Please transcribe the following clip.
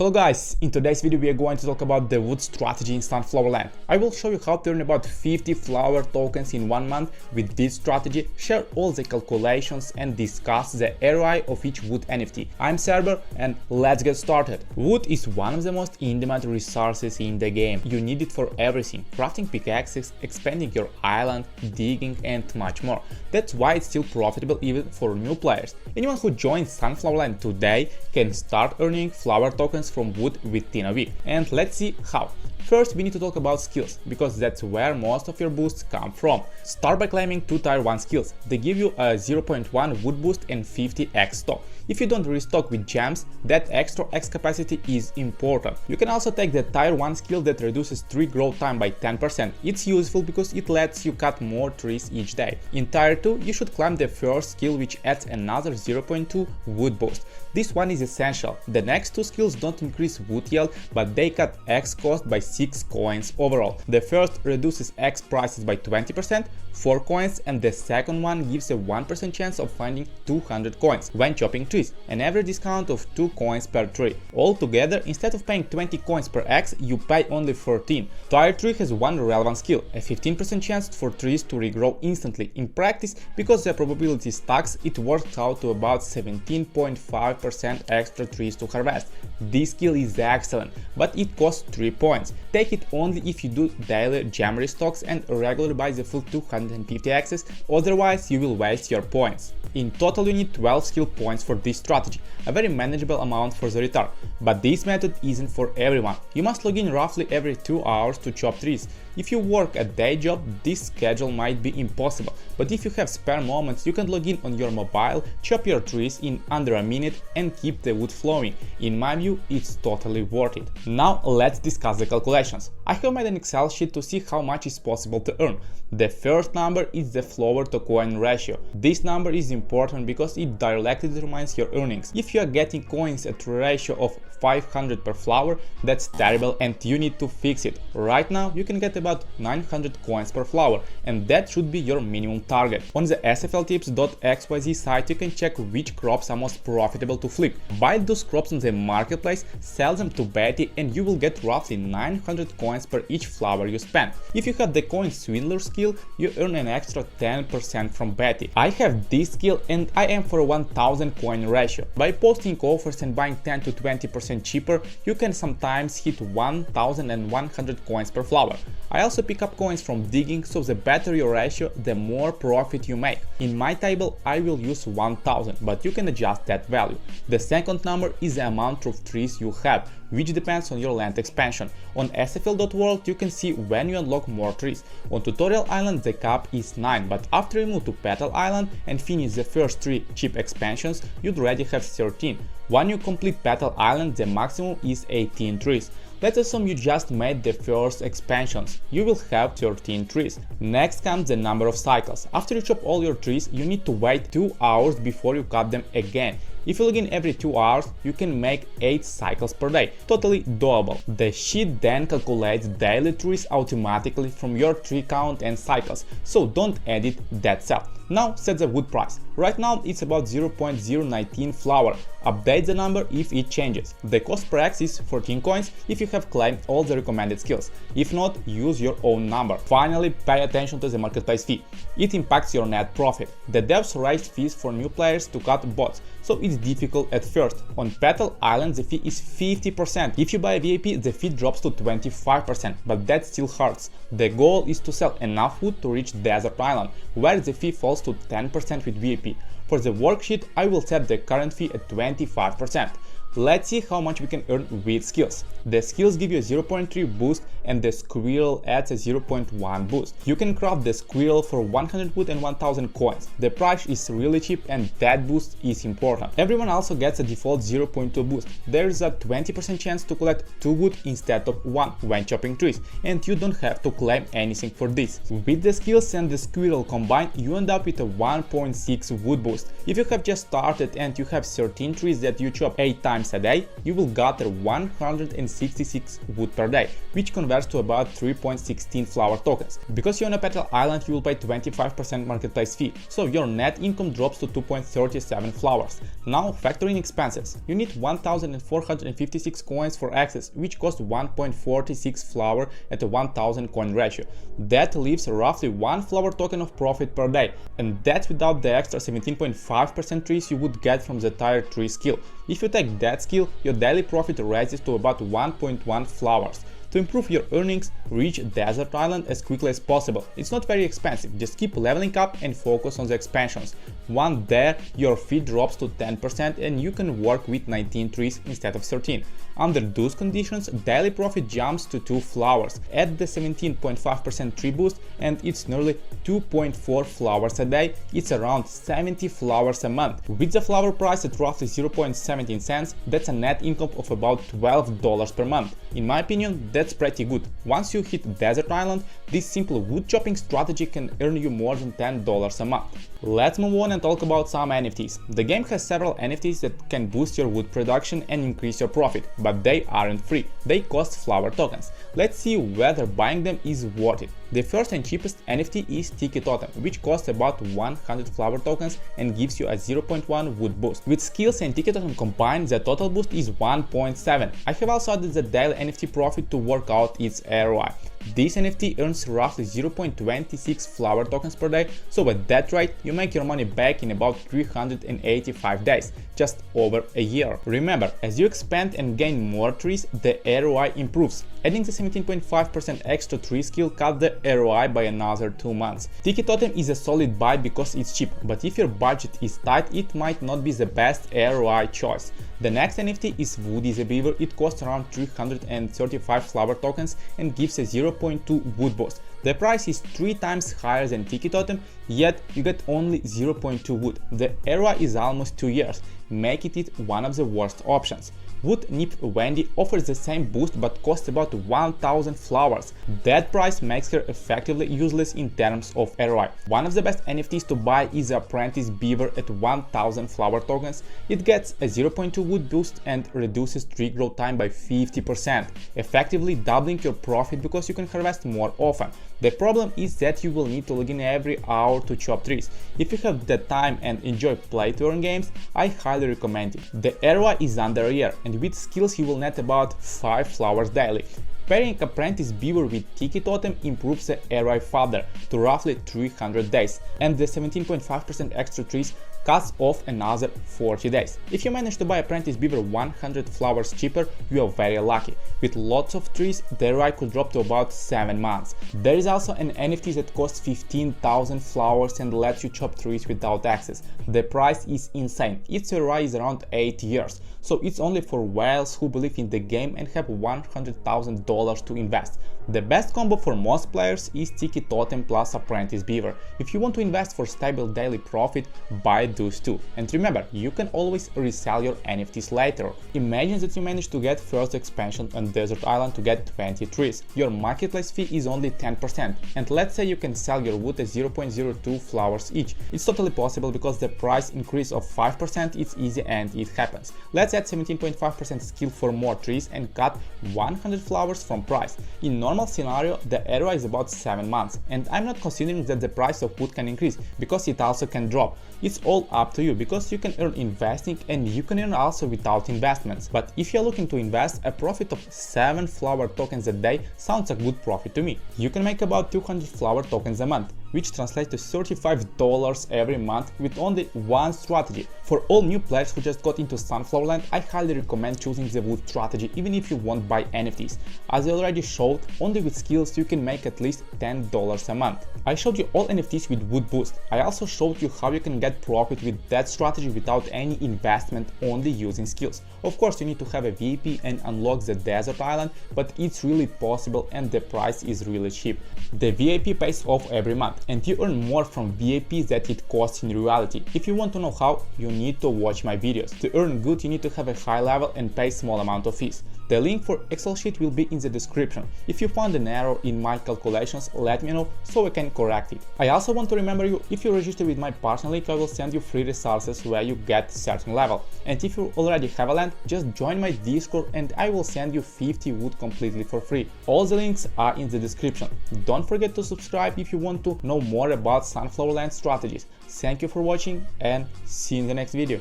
Hello guys, in today's video we are going to talk about the wood strategy in Sunflower Land. I will show you how to earn about 50 flower tokens in 1 month with this strategy, share all the calculations and discuss the ROI of each wood NFT. I'm Serber and let's get started. Wood is one of the most in-demand resources in the game. You need it for everything, crafting pickaxes, expanding your island, digging and much more. That's why it's still profitable even for new players. Anyone who joins Sunflower Land today can start earning flower tokens from wood within a week. And let's see how. First, we need to talk about skills, because that's where most of your boosts come from. Start by claiming 2 tier 1 skills. They give you a 0.1 wood boost and 50 X stock. If you don't restock with gems, that extra X capacity is important. You can also take the tier 1 skill that reduces tree growth time by 10%. It's useful because it lets you cut more trees each day. In tier 2, you should climb the first skill, which adds another 0.2 wood boost. This one is essential. The next 2 skills don't increase wood yield, but they cut X cost by 6 coins overall. The first reduces X prices by 20%, 4 coins, and the second one gives a 1% chance of finding 200 coins when chopping trees, an average discount of 2 coins per tree. Altogether, instead of paying 20 coins per X, you pay only 14. Tier 3 has one relevant skill, a 15% chance for trees to regrow instantly. In practice, because the probability stacks, it works out to about 17.5% extra trees to harvest. This skill is excellent, but it costs 3 points. Take it only if you do daily gem restocks and regularly buy the full 250 X's, otherwise you will waste your points. In total you need 12 skill points for this strategy, a very manageable amount for the return. But this method isn't for everyone. You must log in roughly every 2 hours to chop trees. If you work a day job, this schedule might be impossible, but if you have spare moments, you can log in on your mobile, chop your trees in under a minute and keep the wood flowing. In my view, it's totally worth it. Now let's discuss the calculations. I have made an Excel sheet to see how much is possible to earn. The first number is the flower to coin ratio. This number is important because it directly determines your earnings. If you are getting coins at a ratio of 500 per flower, that's terrible and you need to fix it. Right now you can get about 900 coins per flower, and that should be your minimum target. On the sfltips.xyz site you can check which crops are most profitable to flip. Buy those crops on the marketplace, sell them to Betty, and you will get roughly 900 coins per each flower you spend. If you have the coin swindler skill, you earn an extra 10% from Betty. I have this skill and I am for a 1000 coin ratio. By posting offers and buying 10 to 20% cheaper, you can sometimes hit 1100 coins per flower. I also pick up coins from digging, so the better your ratio, the more profit you make. In my table I will use 1000, but you can adjust that value. The second number is the amount of trees you have, which depends on your land expansion. On sfl.world you can see when you unlock more trees. On Tutorial Island the cap is 9, but after you move to Petal Island and finish the first 3 cheap expansions, you'd already have 13. When you complete Petal Island, the maximum is 18 trees. Let's assume you just made the first expansions. You will have 13 trees. Next comes the number of cycles. After you chop all your trees, you need to wait 2 hours before you cut them again. If you log in every 2 hours, you can make 8 cycles per day. Totally doable. The sheet then calculates daily trees automatically from your tree count and cycles, so don't edit that cell. Now set the wood price. Right now it's about 0.019 flower. Update the number if it changes. The cost per X is 14 coins if you have claimed all the recommended skills. If not, use your own number. Finally, pay attention to the marketplace fee. It impacts your net profit. The devs raised fees for new players to cut bots, so it's difficult at first. On Petal Island the fee is 50%. If you buy a VIP, the fee drops to 25%, but that still hurts. The goal is to sell enough wood to reach Desert Island, where the fee falls to 10% with VIP. For the worksheet, I will set the current fee at 25%. Let's see how much we can earn with skills. The skills give you a 0.3 boost and the squirrel adds a 0.1 boost. You can craft the squirrel for 100 wood and 1000 coins. The price is really cheap and that boost is important. Everyone also gets a default 0.2 boost. There is a 20% chance to collect 2 wood instead of 1 when chopping trees, and you don't have to claim anything for this. With the skills and the squirrel combined, you end up with a 1.6 wood boost. If you have just started and you have 13 trees that you chop 8 times times a day, you will gather 166 wood per day, which converts to about 3.16 flower tokens. Because you're on a petal island, you will pay 25% marketplace fee, so your net income drops to 2.37 flowers. Now factor in expenses. You need 1,456 coins for access, which costs 1.46 flower at a 1000 coin ratio. That leaves roughly 1 flower token of profit per day, and that's without the extra 17.5% trees you would get from the tier 3 skill. If you take that skill, your daily profit raises to about 1.1 flowers. To improve your earnings, reach Desert Island as quickly as possible. It's not very expensive, just keep leveling up and focus on the expansions. Once there, your fee drops to 10% and you can work with 19 trees instead of 13. Under those conditions, daily profit jumps to 2 flowers. Add the 17.5% tree boost and it's nearly 2.4 flowers a day, it's around 70 flowers a month. With the flower price at roughly 0.17 cents, that's a net income of about $12 per month. In my opinion, that's pretty good. Once you hit Desert Island, this simple wood chopping strategy can earn you more than $10 a month. Let's move on and talk about some NFTs. The game has several NFTs that can boost your wood production and increase your profit, but they aren't free. They cost flower tokens. Let's see whether buying them is worth it. The first and cheapest NFT is Tiki Totem, which costs about 100 flower tokens and gives you a 0.1 wood boost. With skills and Tiki Totem combined, the total boost is 1.7. I have also added the daily NFT profit to work out its ROI. This NFT earns roughly 0.26 flower tokens per day, so at that rate, you make your money back in about 385 days, just over a year. Remember, as you expand and gain more trees, the ROI improves. Adding the 17.5% extra tree skill cut the ROI by another 2 months. Tiki Totem is a solid buy because it's cheap, but if your budget is tight, it might not be the best ROI choice. The next NFT is Woody the Beaver. It costs around 335 flower tokens and gives a 0.2 wood boost. The price is 3 times higher than Tiki Totem, yet you get only 0.2 wood. The ROI is almost 2 years, making it one of the worst options. Wood Nymph Wendy offers the same boost but costs about 1000 flowers. That price makes her effectively useless in terms of ROI. One of the best NFTs to buy is Apprentice Beaver at 1000 flower tokens. It gets a 0.2 wood boost and reduces tree growth time by 50%, effectively doubling your profit because you can harvest more often. The problem is that you will need to log in every hour to chop trees. If you have the time and enjoy play-to-earn games, I highly recommend it. The ROI is under a year, and with skills you will net about 5 flowers daily. Pairing Apprentice Beaver with Tiki Totem improves the ROI further to roughly 300 days, and the 17.5% extra trees cuts off another 40 days. If you manage to buy Apprentice Beaver 100 flowers cheaper, you are very lucky. With lots of trees, the ROI could drop to about 7 months. There is also an NFT that costs 15,000 flowers and lets you chop trees without access. The price is insane. Its ROI is around 8 years, so it's only for whales who believe in the game and have $100,000 to invest. The best combo for most players is Tiki Totem plus Apprentice Beaver. If you want to invest for stable daily profit, buy those two. And remember, you can always resell your NFTs later. Imagine that you manage to get first expansion on Desert Island to get 20 trees. Your marketplace fee is only 10%, and let's say you can sell your wood at 0.02 flowers each. It's totally possible because the price increase of 5% is easy and it happens. Let's add 17.5% skill for more trees and cut 100 flowers from price. In normal scenario, the ROI is about 7 months, and I'm not considering that the price of wood can increase, because it also can drop. It's all up to you, because you can earn investing and you can earn also without investments. But if you're looking to invest, a profit of 7 flower tokens a day sounds a good profit to me. You can make about 200 flower tokens a month, which translates to $35 every month with only one strategy. For all new players who just got into Sunflower Land, I highly recommend choosing the wood strategy even if you won't buy NFTs. As I already showed, only with skills you can make at least $10 a month. I showed you all NFTs with wood boost. I also showed you how you can get profit with that strategy without any investment, only using skills. Of course, you need to have a VIP and unlock the Desert Island, but it's really possible and the price is really cheap. The VIP pays off every month, and you earn more from VIP than it costs in reality. If you want to know how, you need to watch my videos. To earn good, you need to have a high level and pay small amount of fees. The link for Excel sheet will be in the description. If you found an error in my calculations, let me know so I can correct it. I also want to remember you, if you register with my partner link, I will send you free resources where you get certain level. And if you already have a land, just join my Discord and I will send you 50 wood completely for free. All the links are in the description. Don't forget to subscribe if you want to know more about sunflower land strategies. Thank you for watching and see you in the next video.